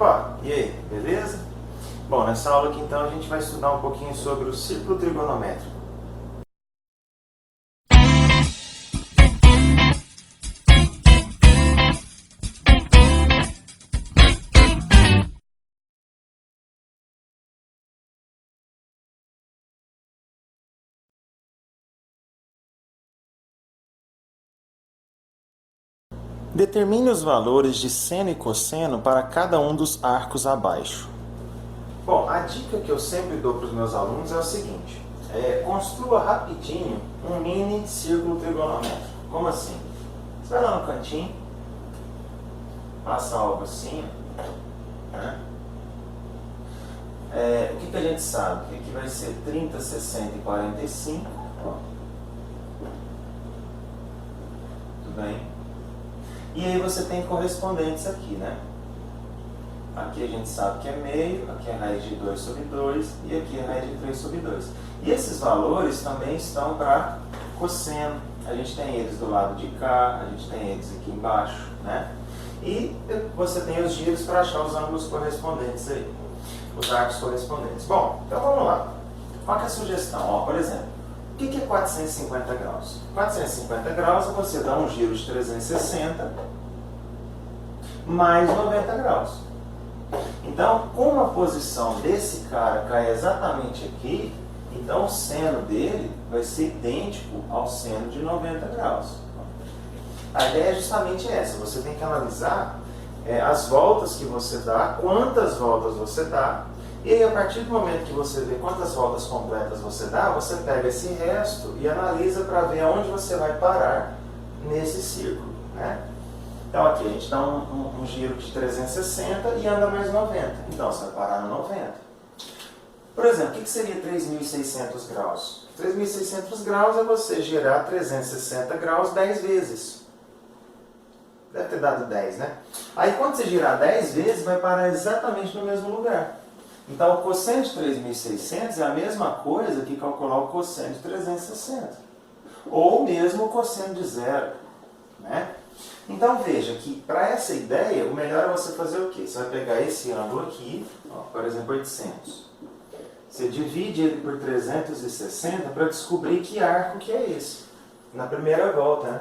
Opa, e aí, beleza? Bom, nessa aula aqui então a gente vai estudar um pouquinho sobre o círculo trigonométrico. Determine os valores de seno e cosseno para cada um dos arcos abaixo. Bom, a dica que eu sempre dou para os meus alunos é o seguinte: construa rapidinho um mini círculo trigonométrico. Como assim? Você vai lá no cantinho, passa algo assim, né? O que a gente sabe? Que aqui vai ser 30, 60 e 45. Ó. Tudo bem? E aí você tem correspondentes aqui, né? Aqui a gente sabe que é meio, aqui é raiz de 2 sobre 2 e aqui é raiz de 3 sobre 2. E esses valores também estão para cosseno. A gente tem eles do lado de cá, a gente tem eles aqui embaixo, né? E você tem os giros para achar os ângulos correspondentes aí, os arcos correspondentes. Bom, então vamos lá. Qual que é a sugestão? Ó, por exemplo, o que é 450 graus? 450 graus é você dar um giro de 360 mais 90 graus. Então, como a posição desse cara cai exatamente aqui, então o seno dele vai ser idêntico ao seno de 90 graus. A ideia é justamente essa: você tem que analisar as voltas que você dá, quantas voltas você dá, e aí, a partir do momento que você vê quantas voltas completas você dá, você pega esse resto e analisa para ver aonde você vai parar nesse círculo, né? Então aqui a gente dá um giro de 360 e anda mais 90. Então você vai parar no 90. Por exemplo, o que seria 3.600 graus? 3.600 graus é você girar 360 graus 10 vezes. Deve ter dado 10, né? Aí quando você girar 10 vezes, vai parar exatamente no mesmo lugar. Então, o cosseno de 3.600 é a mesma coisa que calcular o cosseno de 360. Ou mesmo o cosseno de zero, né? Então, veja que para essa ideia, o melhor é você fazer o quê? Você vai pegar esse ângulo aqui, ó, por exemplo, 800. Você divide ele por 360 para descobrir que arco que é esse, na primeira volta, né?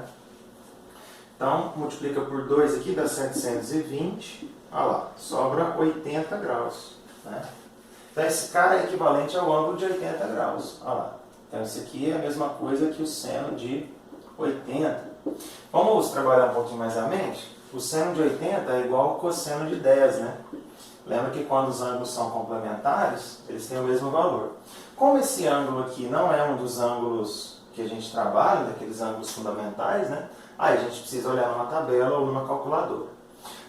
Então, multiplica por 2 aqui, dá 720. Olha lá, sobra 80 graus. Né? Então esse cara é equivalente ao ângulo de 80 graus. Olha lá. Então isso aqui é a mesma coisa que o seno de 80. Vamos trabalhar um pouquinho mais a mente? O seno de 80 é igual ao cosseno de 10, né? Lembra que quando os ângulos são complementares, eles têm o mesmo valor. Como esse ângulo aqui não é um dos ângulos que a gente trabalha, daqueles ângulos fundamentais, né? Aí a gente precisa olhar numa tabela ou numa calculadora.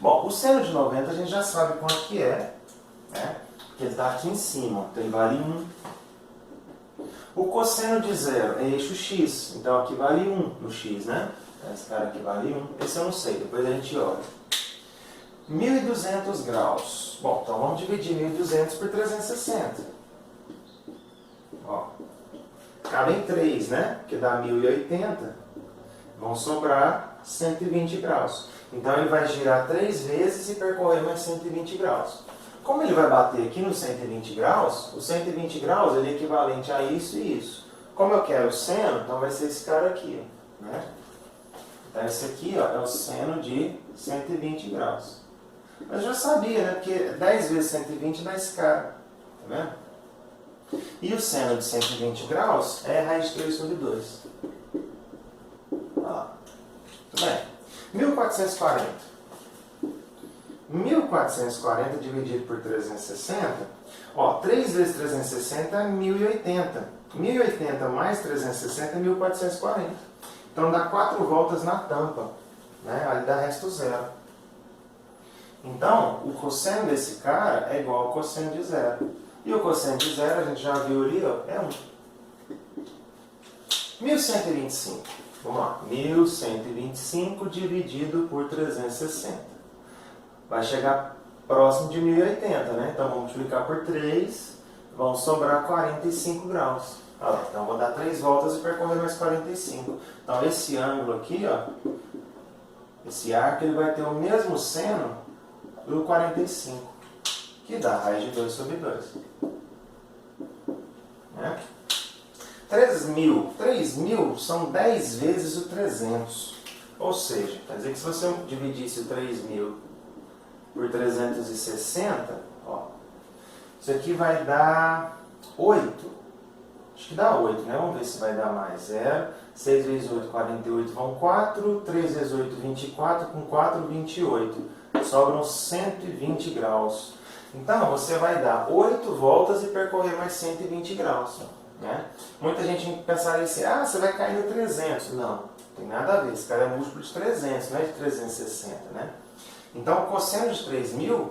Bom, o seno de 90 a gente já sabe quanto que é, né? Porque ele está aqui em cima, então ele vale 1. O cosseno de zero é eixo x, então aqui vale 1 no x, né? Esse cara aqui vale 1. Esse eu não sei, depois a gente olha. 1.200 graus. Bom, então vamos dividir 1.200 por 360. Ó, cabem 3, né? Que dá 1.080. Vão sobrar 120 graus. Então ele vai girar 3 vezes e percorrer mais 120 graus. Como ele vai bater aqui no 120 graus, o 120 graus ele é equivalente a isso e isso. Como eu quero o seno, então vai ser esse cara aqui, né? Então esse aqui, ó, é o seno de 120 graus. Mas eu já sabia, né? Porque 10 vezes 120 dá esse cara, tá vendo? E o seno de 120 graus é raiz de 3 sobre 2. Olha lá. Tudo bem? 1440. 1440 dividido por 360, ó, 3 vezes 360 é 1080. 1080 mais 360 é 1440. Então dá 4 voltas na tampa, né? Aí dá resto zero. Então, o cosseno desse cara é igual ao cosseno de zero. E o cosseno de zero, a gente já viu ali, ó, é 1. 1125. Vamos lá. 1125 dividido por 360. Vai chegar próximo de 1080, né? Então vamos multiplicar por 3, vão sobrar 45 graus. Olha lá, então vou dar 3 voltas e percorrer mais 45. Então esse ângulo aqui, ó, esse arco, ele vai ter o mesmo seno do 45. que dá raiz de 2 sobre 2. Né? 3.000 são 10 vezes o 300. Ou seja, quer dizer que se você dividisse o 3.000 por 360, ó, isso aqui vai dar 8. Acho que dá 8, né? Vamos ver se vai dar mais. 0, 6 vezes 8, 48, vão 4. 3 vezes 8, 24. Com 4, 28. Sobram 120 graus. Então, você vai dar 8 voltas e percorrer mais 120 graus. Né? Muita gente pensaria assim, ah, você vai cair no 300. Não, tem nada a ver. Esse cara é múltiplo de 300, não é de 360. Né? Então, o cosseno de 3.000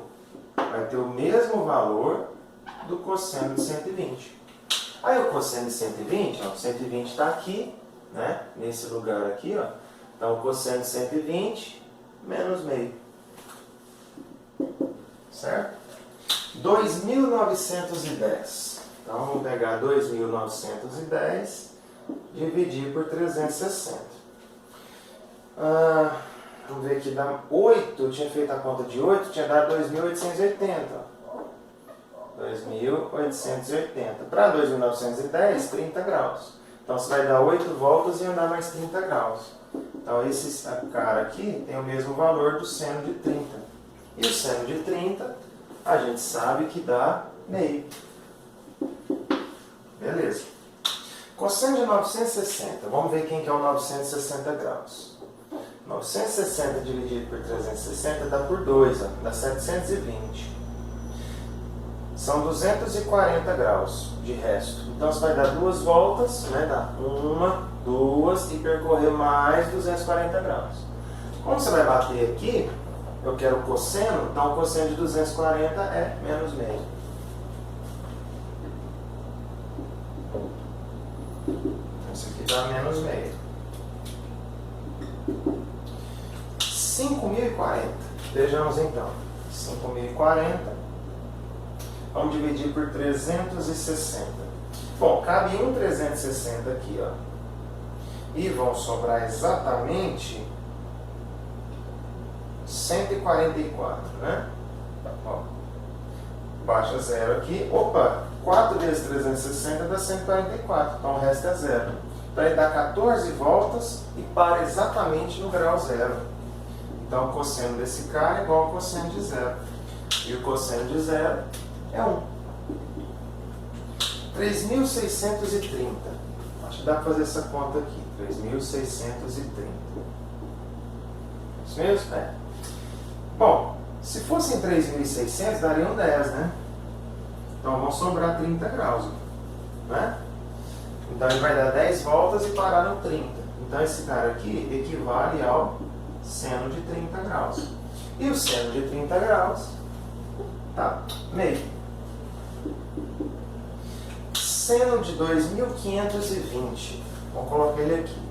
vai ter o mesmo valor do cosseno de 120. Aí o cosseno de 120, ó, 120 está aqui, né? Nesse lugar aqui, ó. Então, o cosseno de 120 menos meio. Certo? 2.910. Então, vamos pegar 2.910, dividir por 360. Vamos ver aqui, dá 8, eu tinha feito a conta de 8, tinha dado 2.880. 2.880. Para 2.910, 30 graus. Então, você vai dar 8 voltas e andar mais 30 graus. Então, esse cara aqui tem o mesmo valor do seno de 30. E o seno de 30, a gente sabe que dá meio. Beleza. Cosseno de 960. Vamos ver quem que é o 960 graus. 960 dividido por 360 dá por 2, ó, dá 720. São 240 graus de resto. Então, você vai dar 2 voltas, né? Dá 1, 2 e percorrer mais 240 graus. Como você vai bater aqui, eu quero o cosseno, então o cosseno de 240 é menos meio. Isso aqui dá menos meio. 5.040. Vejamos então. 5.040. Vamos dividir por 360. Bom, cabe um 360 aqui, ó. E vão sobrar exatamente 144, né? Ó. Baixa 0 aqui. Opa, 4 vezes 360 dá 144. Então o resto é 0. Então ele dá 14 voltas e para exatamente no grau 0. Então o cosseno desse cara é igual ao cosseno de 0. E o cosseno de 0 é 1. 3.630. Acho que dá para fazer essa conta aqui. 3.630. Isso mesmo? É. Bom, se fossem 3.600, dariam 10, né? Então vão sobrar 30 graus. Né? Então ele vai dar 10 voltas e parar no 30. Então esse cara aqui equivale ao seno de 30 graus. E o seno de 30 graus tá meio. Seno de 2.520. Vamos colocar ele aqui.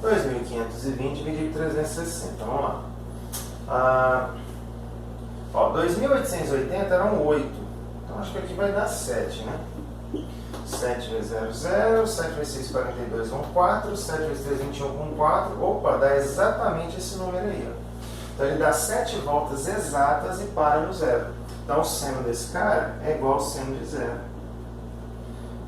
2.520 dividido por 360. Vamos lá. 2.880 eram 8. Então acho que aqui vai dar 7, né? 7 vezes 0, 0. 7 vezes 6, 42, vão 4. 7 vezes 3, 21 com 4. Opa, dá exatamente esse número aí, ó. Então ele dá 7 voltas exatas e para no 0. Então o seno desse cara é igual ao seno de 0.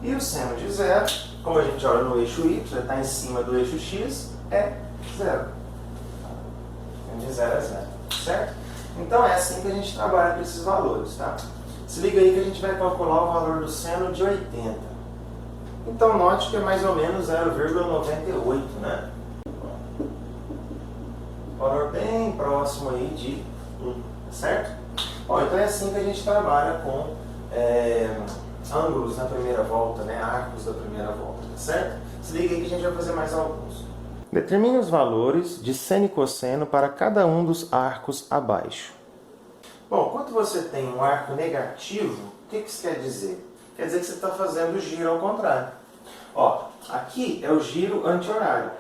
E o seno de 0, como a gente olha no eixo Y, está em cima do eixo X, é 0. O seno de 0 é 0. Certo? Então é assim que a gente trabalha com esses valores. Tá? Se liga aí que a gente vai calcular o valor do seno de 80. Então note que é mais ou menos 0,98, né? Valor bem próximo aí de 1, certo? Bom, então é assim que a gente trabalha com ângulos na primeira volta, né? Arcos da primeira volta, certo? Se liga aí que a gente vai fazer mais alguns. Determine os valores de seno e cosseno para cada um dos arcos abaixo. Bom, quando você tem um arco negativo, o que isso quer dizer? Quer dizer que você está fazendo o giro ao contrário. Ó, aqui é o giro anti-horário,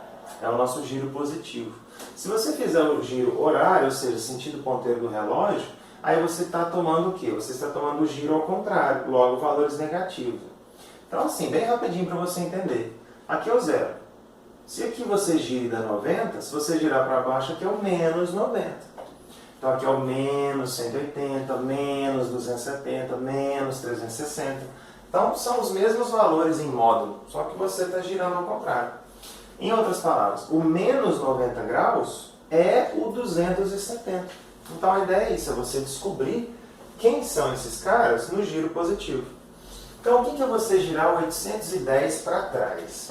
é o nosso giro positivo. Se você fizer o giro horário, ou seja, sentido ponteiro do relógio, aí você está tomando o quê? Você está tomando o giro ao contrário, logo valores negativos. Então assim, bem rapidinho para você entender. Aqui é o 0. Se aqui você gira e dá 90, se você girar para baixo, aqui é o menos 90. Então aqui é o menos 180, menos 270, menos 360. Então são os mesmos valores em módulo, só que você está girando ao contrário. Em outras palavras, o menos 90 graus é o 270. Então a ideia é isso, é você descobrir quem são esses caras no giro positivo. Então o que é você girar 810 para trás?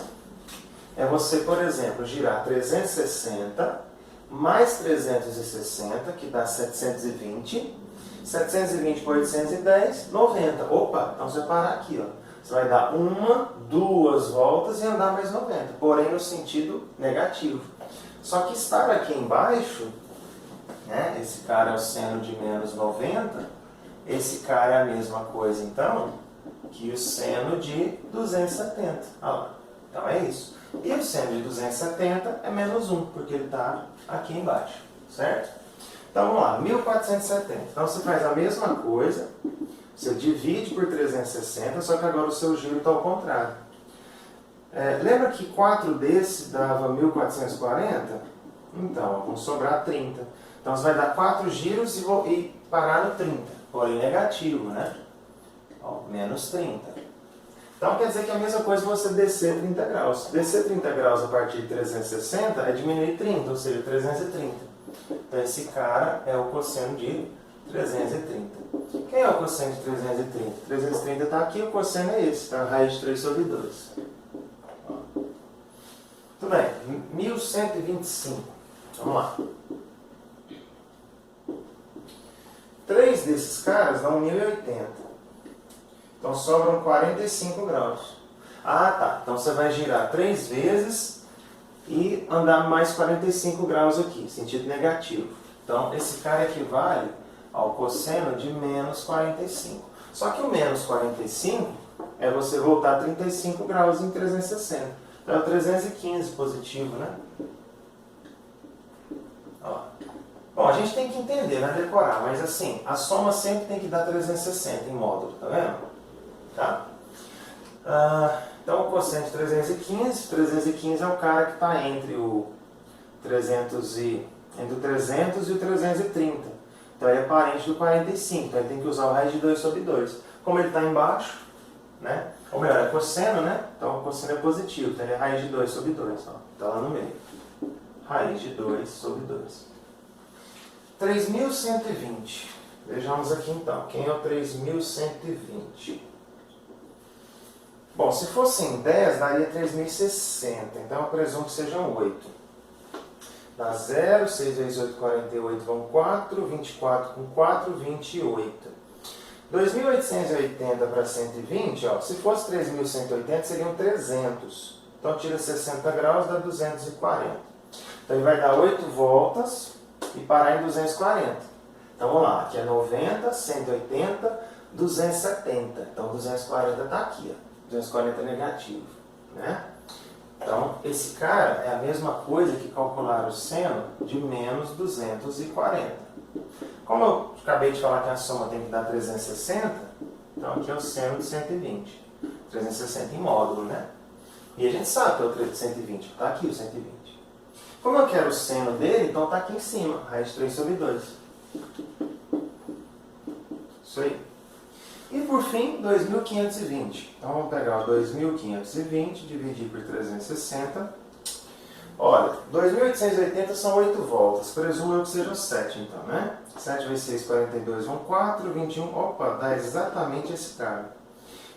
É você, por exemplo, girar 360 mais 360, que dá 720. 720 por 810, 90. Opa, então você vai parar aqui, ó. Você vai dar uma, duas voltas e andar mais 90, porém no sentido negativo. Só que estar aqui embaixo, né, esse cara é o seno de menos 90, esse cara é a mesma coisa, então, que o seno de 270. Olha lá. Então é isso. E o seno de 270 é menos 1, porque ele está aqui embaixo, certo? Então vamos lá, 1470. Então você faz a mesma coisa, você divide por 360, só que agora o seu giro está ao contrário. Lembra que 4 desse dava 1440? Então, vão sobrar 30. Então você vai dar 4 giros e parar no 30, porém negativo, né? Ó, menos 30. Então quer dizer que é a mesma coisa você descer 30 graus. Descer 30 graus a partir de 360 é diminuir 30, ou seja, 330. Então esse cara é o cosseno de 330. Quem é o cosseno de 330? 330 está aqui, o cosseno é esse, tá? Raiz de 3 sobre 2. Tudo bem, 1125. Vamos lá. 3 desses caras dão 1080. Então sobram 45 graus. Ah, tá. Então você vai girar 3 vezes e andar mais 45 graus aqui, sentido negativo. Então esse cara equivale ao cosseno de menos 45. Só que o menos 45 é você voltar 35 graus em 360. Então é o 315 positivo, né? Ó. Bom, a gente tem que entender, né? Decorar, mas assim, a soma sempre tem que dar 360 em módulo, tá vendo? Tá? Então o cosseno de 315 é o cara que está entre o 300 e o 330. Então ele é parente do 45, então ele tem que usar o raiz de 2 sobre 2. Como ele está embaixo, né? Ou melhor, é cosseno, né? Então o cosseno é positivo, então ele é raiz de 2 sobre 2. Está lá no meio. Raiz de 2 sobre 2. 3.120. Vejamos aqui então. Quem é o 3.120? Bom, se fossem 10, daria 3.060. Então eu presumo que sejam 8. Dá 0, 6 vezes 8, 48, vão 4, 24 com 4, 28. 2.880 para 120, ó, se fosse 3.180, seriam 300. Então tira 60 graus, dá 240. Então ele vai dar 8 voltas e parar em 240. Então vamos lá, aqui é 90, 180, 270. Então 240 está aqui, ó. 240 é negativo, né? Então, esse cara é a mesma coisa que calcular o seno de menos 240. Como eu acabei de falar que a soma tem que dar 360, então aqui é o seno de 120. 360 em módulo, né? E a gente sabe que é o 120, está aqui o 120. Como eu quero o seno dele, então está aqui em cima, raiz de 3 sobre 2. Isso aí. E por fim, 2.520. Então vamos pegar o 2.520, dividir por 360. Olha, 2.880 são 8 voltas. Presumo eu que sejam 7 então, né? 7 vezes 6, 42, vão 4, 21. Opa, dá exatamente esse cara.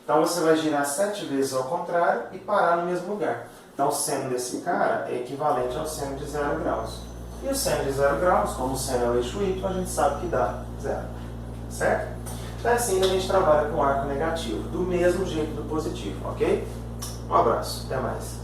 Então você vai girar 7 vezes ao contrário e parar no mesmo lugar. Então o seno desse cara é equivalente ao seno de 0 graus. E o seno de 0 graus, como o seno é o eixo Y, a gente sabe que dá 0. Certo? Então assim a gente trabalha com arco negativo, do mesmo jeito do positivo, ok? Um abraço, até mais.